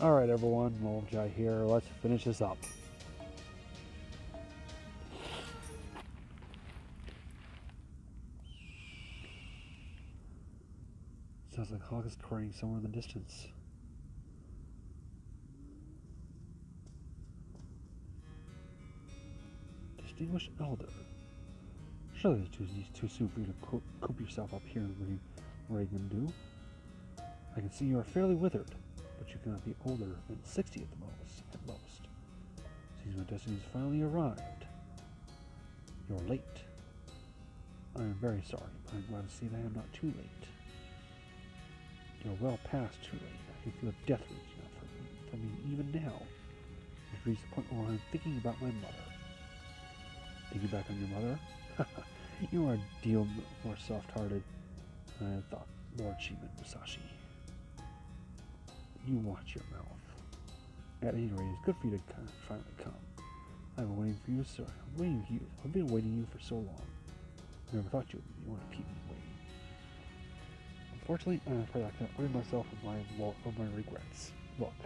Alright everyone, Moljai here, let's finish this up. Sounds like Hawk is crying somewhere in the distance. Distinguished Elder. Surely it's too soon for you to coop yourself up here and what are you going to do? I can see you are fairly withered, but you cannot be older than 60 at most. Seems my destiny has finally arrived. You're late. I am very sorry, but I'm glad to see that I am not too late. You're well past too late. I can feel death reaching out for me even now. I've reached the point where I'm thinking about my mother. Thinking back on your mother? You are a deal more soft-hearted than I had thought, Lord Shimousa. You watch your mouth. At any rate, it's good for you to finally come. I've been waiting for you, sir. I've been waiting you for so long. I never thought you would want to keep me waiting. Unfortunately, I'm afraid I cannot rid myself of my regrets. Look,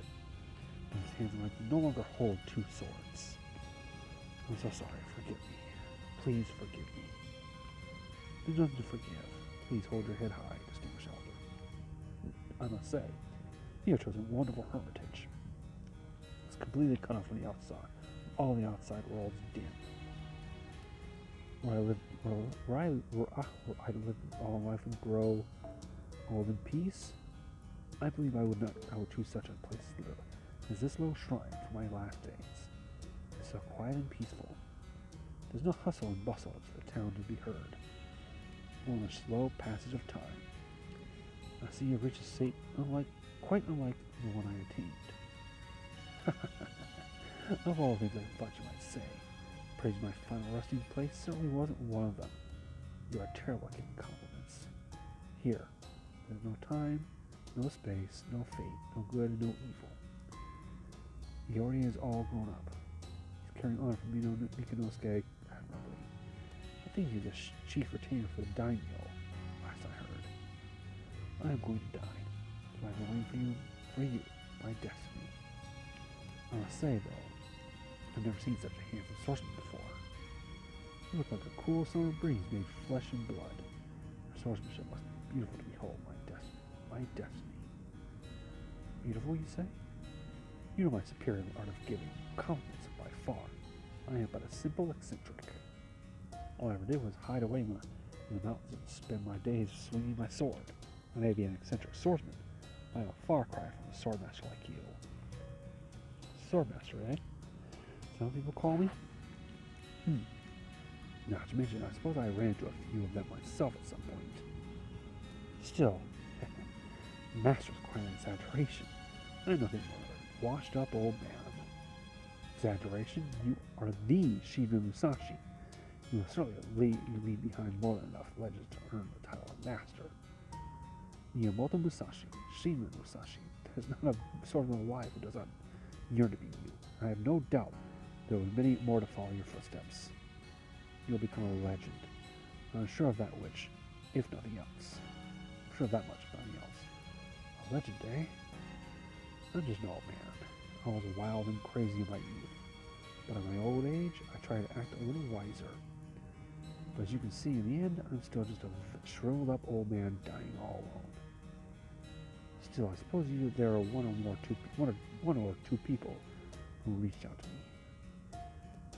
these hands can no longer hold two swords. I'm so sorry. Forgive me. Please forgive me. There's nothing to forgive. Please hold your head high, distinguished elder. I must say, you have chosen a wonderful hermitage. It's completely cut off from the outside. All the outside world's dim. Where I live all my life and grow old in peace, I believe I would choose such a place to live as this little shrine for my last days. It's so quiet and peaceful. There's no hustle and bustle of the town to be heard. Only a slow passage of time. I see you've reached a state quite unlike the one I attained. Of all things I thought you might say, praising my final resting place certainly wasn't one of them. You are terrible at giving compliments. Here, there's no time, no space, no fate, no good and no evil. Iori is all grown up. He's carrying on from Mikinosuke admirably. I think he's the chief retainer for the daimyo, last I heard. I am going to die, so I am waiting for you, my destiny. I must say, though, I've never seen such a handsome swordsman before. You look like a cool summer breeze made flesh and blood. Your swordsmanship must be beautiful to behold, my destiny. Beautiful, you say? You know my superior in the art of giving compliments by far. I am but a simple eccentric. All I ever did was hide away in the mountains and spend my days swinging my sword. I may be an eccentric swordsman. I am a far cry from a swordmaster like you. Swordmaster, eh? Some people call me? Not to mention, I suppose I ran into a few of them myself at some point. Still, master's quite an exaggeration. I'm nothing more than a washed-up old man. Exaggeration? You are the Shimousa. You will certainly leave behind more than enough legends to earn the title of master. Miyamoto Musashi, Shimousa. There's not a swordsman alive who does not yearn to be you. I have no doubt there will be many more to follow your footsteps. You'll become a legend. I'm sure of that which, if nothing else. I'm sure of that much, if nothing else. A legend, eh? I'm just an old man. I was wild and crazy in my youth. But in my old age, I try to act a little wiser. But as you can see, in the end, I'm still just a shriveled up old man dying all alone. Still, I suppose there are one or two people who reached out to me.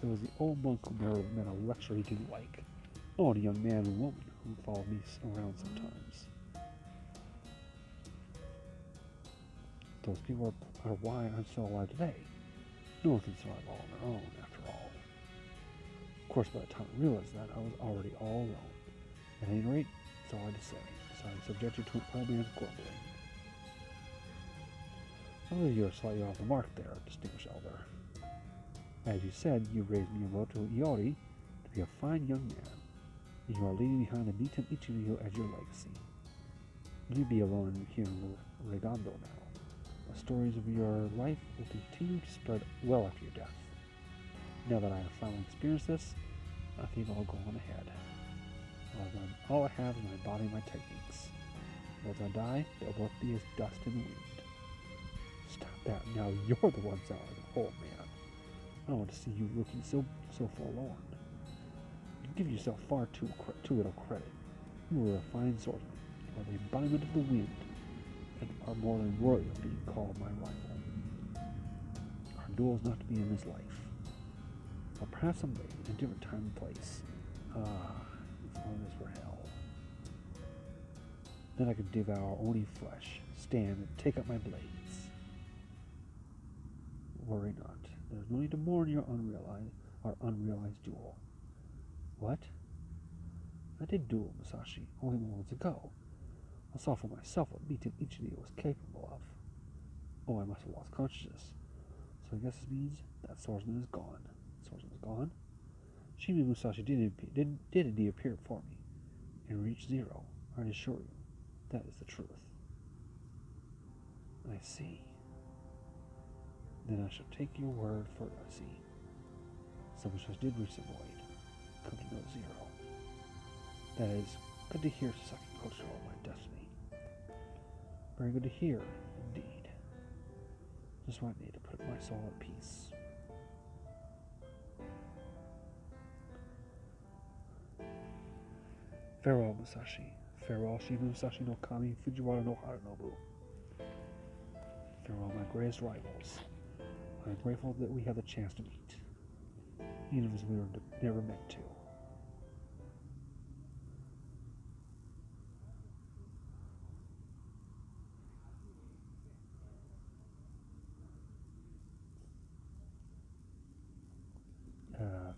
There was the old monk who never met a lecturer he didn't like. Oh, and a young man and woman who followed me around sometimes. Those people are why I'm still alive today. No one can survive all on their own, after all. Of course, by the time I realized that, I was already all alone. At any rate, that's all I had to say. So I subjected to an old man's grumbling. Although you're slightly off the mark there, distinguished elder. As you said, you raised Miyamoto Iori to be a fine young man, and you are leaving behind the Nitan Ichiryo as your legacy. Will you be alone here in Regondo now? The stories of your life will continue to spread well after your death. Now that I have finally experienced this, I think I'll go on ahead. All I have is my body and my techniques. Once I die, they'll both be as dust in the wind. Stop that. Now you're the one out of the hole, man. I don't want to see you looking so forlorn. You give yourself far too little credit. You are a fine swordsman. You are the embodiment of the wind, and are more than worthy of being called my rival. Our duel is not to be in this life, but perhaps someday, in a different time and place. If only this were hell. Then I could devour only flesh, stand and take up my blades. Worry not. There's no need to mourn our unrealized duel. What? I did duel Musashi only moments ago. I saw for myself what beating each of you was capable of. Oh, I must have lost consciousness. So I guess this means that swordsman is gone. Swordsman is gone? Shimi Musashi did indeed appear before me, and reached zero. I assure you, that is the truth. I see. Then I shall take your word for it, I see. So Musashi did reach the void, come to know zero. That is good to hear, Sasaki Kotarou, my destiny. Very good to hear, indeed. Just what I need to put my soul at peace. Farewell, Musashi. Farewell, Shimousa Musashi no Kami, Fujiwara no Harunobu. Farewell, my greatest rivals. I am grateful that we had the chance to meet, even as we were never meant to.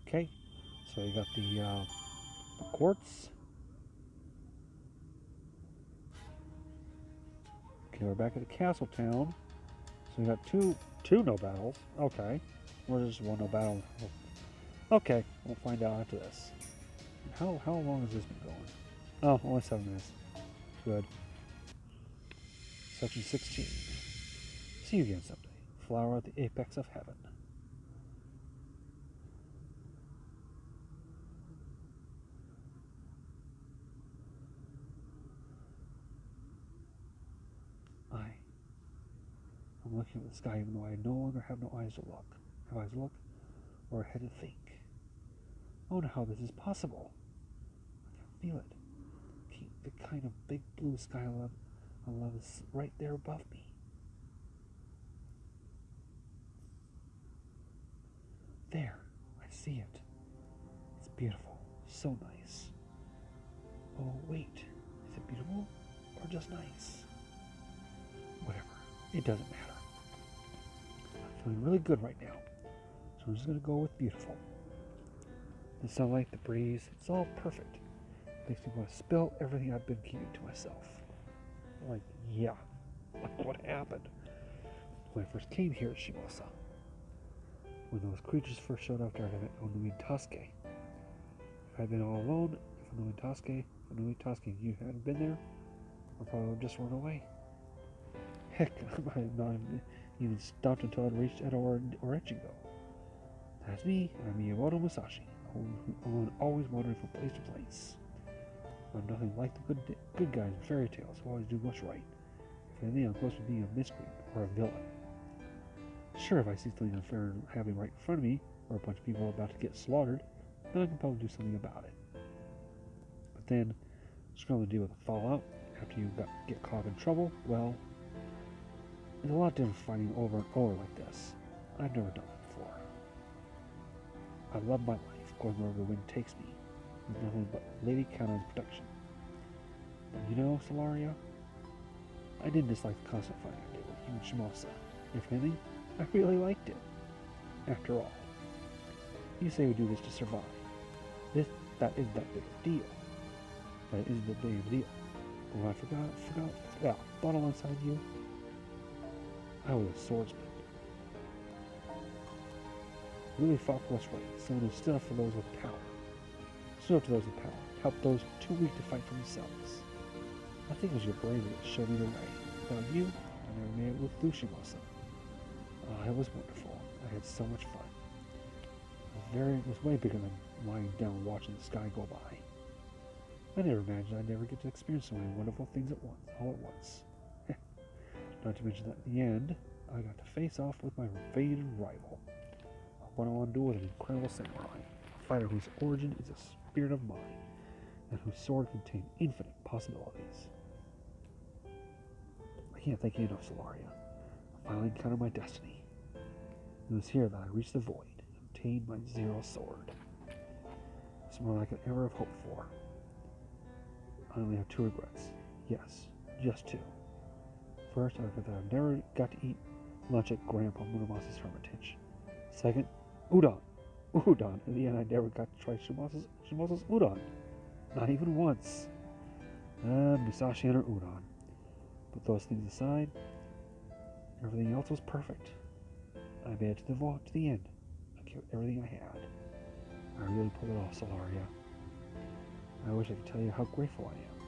Okay, so you got the quartz. Okay, we're back at the castle town. So we got two no battles. Okay, or just one no battle. Okay, we'll find out after this. How long has this been going? Oh, only 7 minutes. Good. Section 16. See you again someday. Flower at the apex of heaven. I'm looking at the sky even though I no longer have no eyes to look. Have eyes to look? Or a head to think? I wonder how this is possible. I can feel it. The kind of big blue sky I love is right there above me. There, I see it. It's beautiful. So nice. Oh, wait. Is it beautiful or just nice? Whatever. It doesn't matter. I'm feeling really good right now. So I'm just going to go with beautiful. The sunlight, the breeze, it's all perfect. It makes me want to spill everything I've been keeping to myself. Like, yeah. Like what happened when I first came here at Shimousa. When those creatures first showed up after I met Onui Tasuke. If I'd been all alone, if Onui Tasuke and you hadn't been there, I probably would have just run away. Heck, I might have not even stopped until I'd reached Edo or FGO. That's me, I'm Miyamoto Musashi, who always wandering from place to place. I'm nothing like the good guys in fairy tales who always do what's right. If anything, I'm close to being a miscreant or a villain. Sure, if I see something unfair happening right in front of me, or a bunch of people about to get slaughtered, then I can probably do something about it. But then, struggling to deal with the fallout after you get caught in trouble, well, it's a lot different fighting over and over like this. I've never done it before. I love my life, going wherever the wind takes me, with nothing but Lady Cana's protection. But you know, Solaria, I didn't dislike the constant fighting I did with you and Shimousa. If anything, I really liked it. After all, you say we do this to survive. That isn't that big a deal. That isn't that big a deal. But when I thought alongside you, I was a swordsman. Really fought for what's right. Someone who stood up for those with power. Stood up to those with power. Helped those too weak to fight for themselves. I think it was your bravery that showed me the way. Without you, I never made it with Shimousa. It was wonderful. I had so much fun. It was way bigger than lying down watching the sky go by. I never imagined I'd never get to experience so many wonderful things all at once. Not to mention that at the end, I got to face off with my faded rival. A one-on-one duel with an incredible samurai, a fighter whose origin is a spirit of mine, and whose sword contained infinite possibilities. I can't thank you enough, Solaria. I finally encountered my destiny. It was here that I reached the void and obtained my Zero Sword. It's more than I could ever have hoped for. I only have 2 regrets. Yes, just 2. First, I regret that I never got to eat lunch at Grandpa Muromasa's hermitage. Second, udon. Udon. In the end, I never got to try Shimousa's udon. Not even once. Musashi and her udon. But those things aside, everything else was perfect. I made it to the end. I gave everything I had. I really pulled it off, Solaria. I wish I could tell you how grateful I am.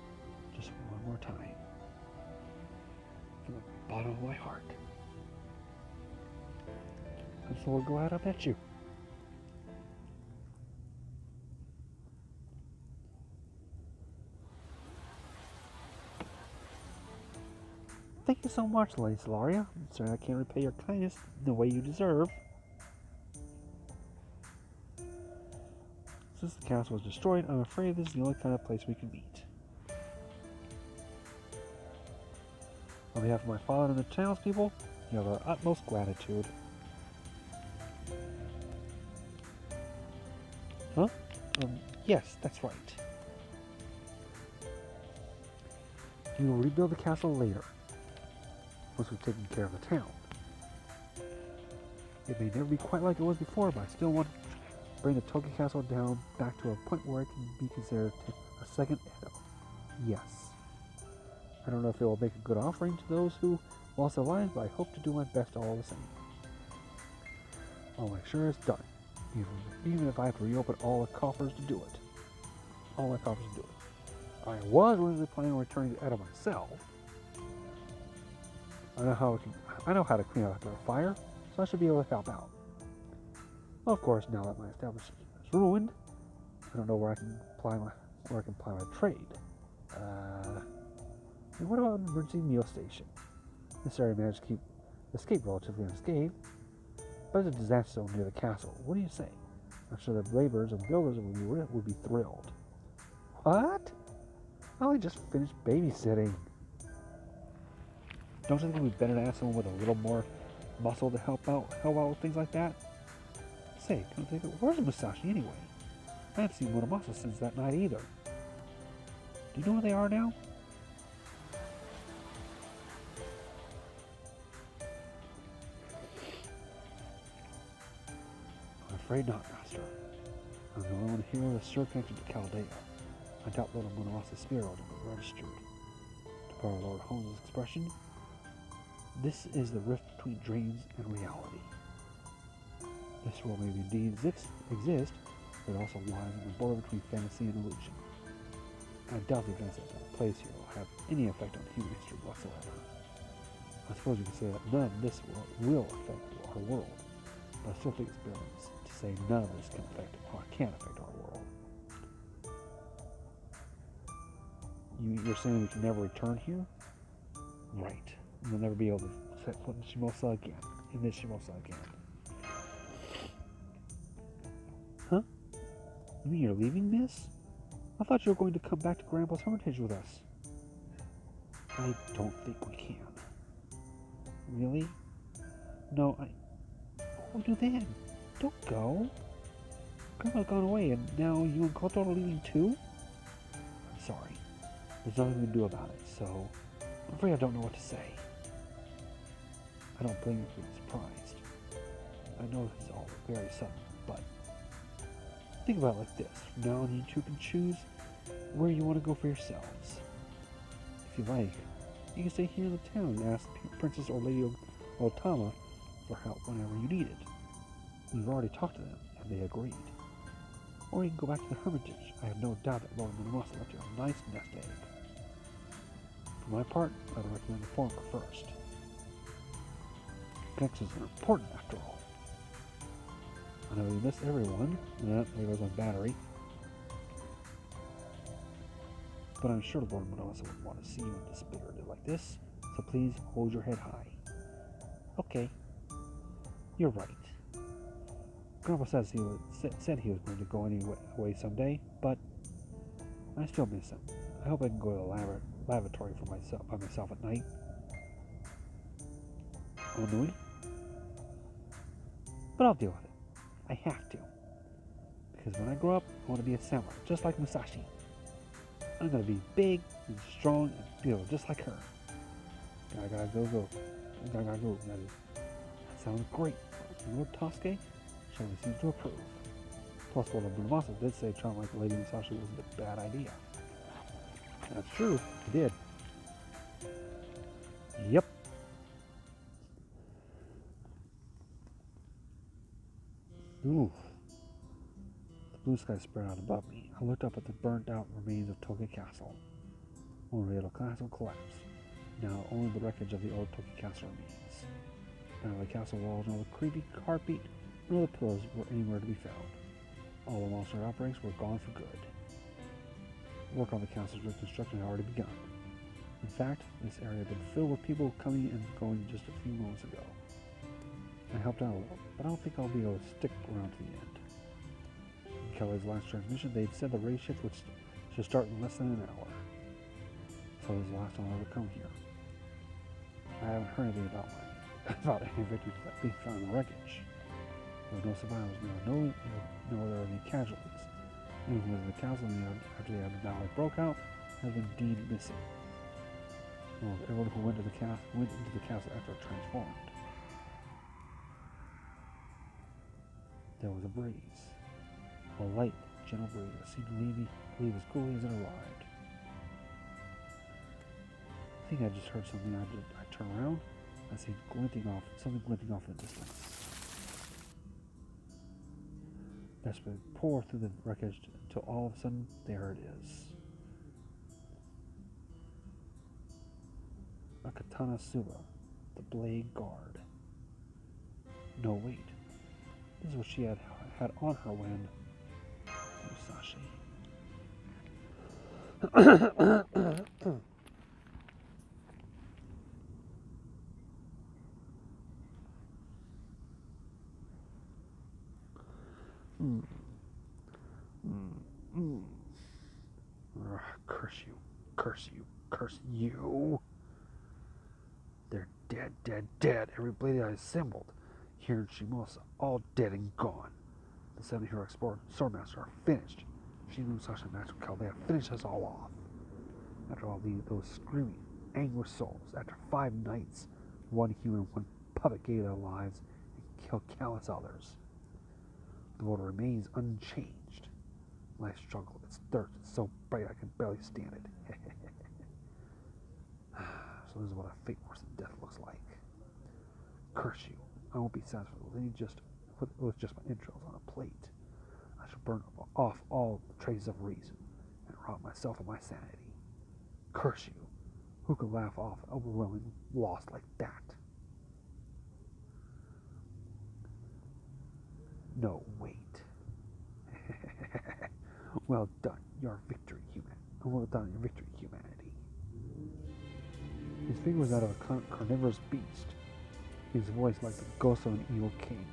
Just one more time. From the bottom of my heart. I'm so glad I met you. Thank you so much, Lady Solaria. I'm sorry I can't repay your kindness the way you deserve. Since the castle was destroyed, I'm afraid this is the only kind of place we can meet. On behalf of my father and the townspeople, you have our utmost gratitude. Huh? Yes, that's right. We will rebuild the castle later, once we've taken care of the town. It may never be quite like it was before, but I still want to bring the Toki Castle down back to a point where it can be considered a second Edo. Yes. I don't know if it will make a good offering to those who lost their lives, but I hope to do my best all the same. I'll make sure it's done, even if I have to reopen all the coffers to do it. All my coffers to do it. I was originally planning on returning to Edo myself. I know how to clean up after a fire, so I should be able to help out. Well, of course, now that my establishment is ruined, I don't know where I can apply my trade. And what about an emergency meal station? This area managed to escape relatively unscathed, but it's a disaster zone near the castle. What do you say? I'm sure the laborers and builders would be thrilled. What? I only just finished babysitting. Don't you think it would be better to ask someone with a little more muscle to help out with things like that? Say, where's Musashi anyway? I haven't seen Muramasa since that night either. Do you know where they are now? I'm afraid not, Master. I'm the only one here with a sure connection to Chaldea. I doubt Lord Munamasa's spirit ought to be registered. To borrow Lord Holmes' expression, this is the rift between dreams and reality. This world may indeed exist, but it also lies on the border between fantasy and illusion. I doubt the events that take place here will have any effect on human history whatsoever. I suppose you could say that none of this will affect our world, but I still think it's better to say none of this can affect our world. You're saying we can never return here? Right. We'll never be able to set foot in Shimousa again. Huh? You mean you're leaving, miss? I thought you were going to come back to Grandpa's hermitage with us. I don't think we can. Really? No, what will we do then? Don't go. Grandpa's gone away, and now you and Kotarou are leaving too? I'm sorry. There's nothing we can do about it, so I'm afraid I don't know what to say. I don't blame you for being surprised. I know this is all very sudden, but think about it like this. From now on, you two can choose where you want to go for yourselves. If you like, you can stay here in the town and ask Princess or Lady Otama for help whenever you need it. We've already talked to them, and they agreed. Or you can go back to the hermitage. I have no doubt that Lord Muramasa left you a nice nest egg. For my part, I would recommend the former first. Connections are important after all. I know we miss everyone. There goes my battery. But I'm sure Lord Muramasa wouldn't want to see you dispirited like this, so please hold your head high. Okay, you're right. Grandpa said he was going to go away someday, but I still miss him. I hope I can go to the lavatory by myself at night. Onui? But I'll deal with it. I have to. Because when I grow up, I want to be a samurai, just like Musashi. I'm going to be big and strong and beautiful, just like her. Gaga go go. Gaga go. That sounds great. You know, Tosuke surely seems to approve. Plus, while the Bunmasa did say trying like Lady Musashi wasn't a bad idea. That's true, he did. Yep. Ooh. The blue sky spread out above me. I looked up at the burnt out remains of Toki Castle. Only the castle collapsed. Now only the wreckage of the old Toki Castle remains. Neither the castle walls nor the creepy heartbeat nor the pillars were anywhere to be found. All the monster outbreaks were gone for good. Work on the castle's reconstruction had already begun. In fact, this area had been filled with people coming and going just a few moments ago. I helped out a little, but I don't think I'll be able to stick around to the end. In Kelly's last transmission, they'd said the raid shift should start in less than an hour. So this is the last time I'll ever come here. I haven't heard anything about any victories being found in the wreckage. There were no survivors, nor were there any casualties. Anyone who was in the castle after the valley broke out has been deemed missing. Well, everyone who went into the castle after it transformed. There was a breeze. A light, gentle breeze that seemed to leave as coolly as it arrived. I think I just heard something. I turned around. I see something glinting off in the distance. That's been poured through the wreckage until all of a sudden there it is. A katana suba, the blade guard. No, wait. This is what she had on her when Musashi. Curse you, curse you, curse you. They're dead, dead, dead. Every blade I assembled here in Shimousa, all dead and gone. The 7 hero explorer swordmaster are finished. Shimousa and Master Kel, they have finished us all off. After all those screaming, angry souls, after 5 nights, 1 human, 1 puppet gave their lives and killed countless others. The world remains unchanged. Life struggle, its thirst is so bright I can barely stand it. So this is what a fate worse than death looks like. Curse you. I won't be satisfied with just my entrails on a plate. I shall burn off all traces of reason and rob myself of my sanity. Curse you. Who could laugh off an overwhelming loss like that? No, wait. Well done, your victory, human. Well done, your victory, humanity. His figure was that of a carnivorous beast. His voice like the ghost of an evil king.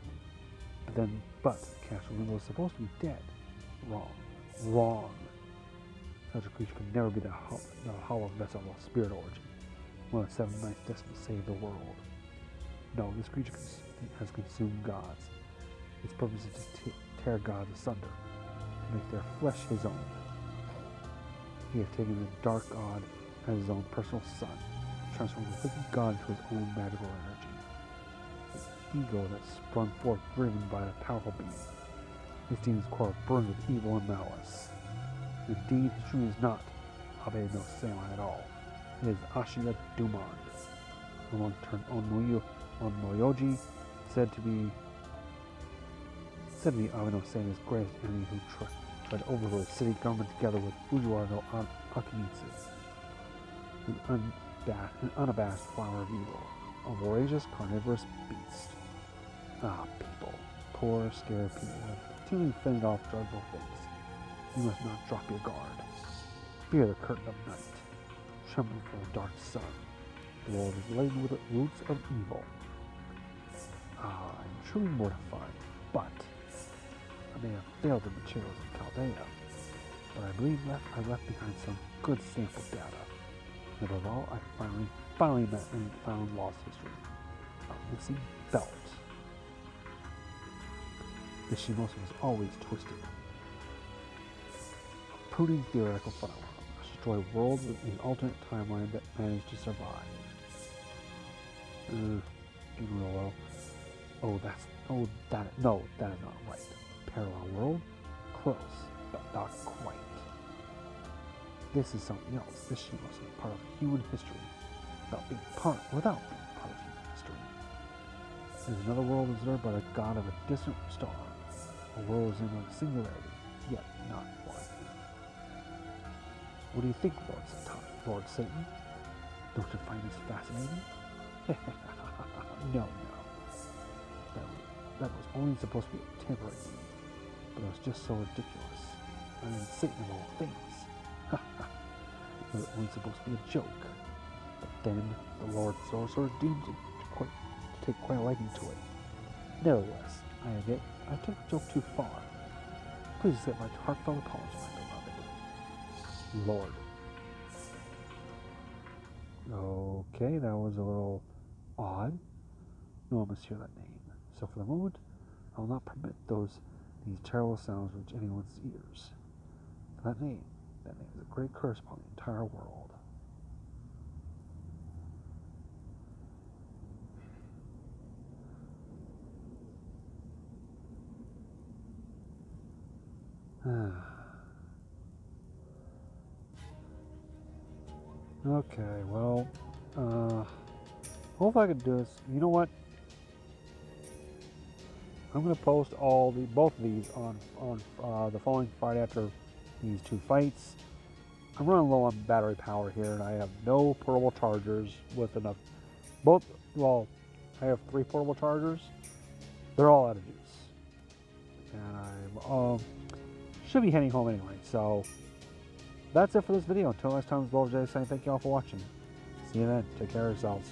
But Caster of Limbo was supposed to be dead. Wrong. Such a creature could never be the hollow vessel of spirit origin. One of the 7 knights destined to save the world. No, this creature has consumed gods. Its purpose is to tear gods asunder, to make their flesh his own. He has taken the dark god as his own personal son, transforming the wicked god into his own magical energy. The ego that sprung forth driven by a powerful being. His demon's core burned with evil and malice. Indeed, his true is not Abe no Senai at all. It is Ashira Dumon, the long-term Onmyoji, said to be Abe no Senai's greatest enemy who tried to overthrow the city government together with Fujiwara no Akimitsu, an unabashed flower of evil, a voracious carnivorous beast. Ah, people, poor, scared people have continually fended off dreadful things. You must not drop your guard. Fear the curtain of night. Tremble for the dark sun. The world is laden with the roots of evil. I'm truly mortified, but I may have failed the materials in Chaldea, but I believe I left behind some good sample data. And above all, I finally met and found lost history. A missing belt. The Shimousa was always twisted. A pruning theoretical phenomenon. Destroy worlds in an alternate timeline that managed to survive. In real world. That is not right. Parallel world? Close, but not quite. This is something else. This Shimousa is part of human history, without being part of human history. There's another world observed by the god of a distant star. A world is in a singularity, yet not one. What do you think, Lord Satan? Don't you find this fascinating? No. That was only supposed to be a temporary thing, but it was just so ridiculous. I mean, Satan of all things. It was only supposed to be a joke. But then the Lord Sorcerer deemed it to take quite a liking to it. Nevertheless, I admit, I took the joke too far. Please accept my heartfelt apology, my beloved Lord. Okay, that was a little odd. No one must hear that name. So for the moment, I will not permit these terrible sounds reach anyone's ears. That name is a great curse upon the entire world. Okay, well, hope I can do this. You know what? I'm going to post both of these on the following Friday after these two fights. I'm running low on battery power here, and I have no portable chargers with enough. I have 3 portable chargers. They're all out of use, and I should be heading home anyway. So that's it for this video. Until next time, it's Lord J saying thank you all for watching. See you then. Take care of yourselves.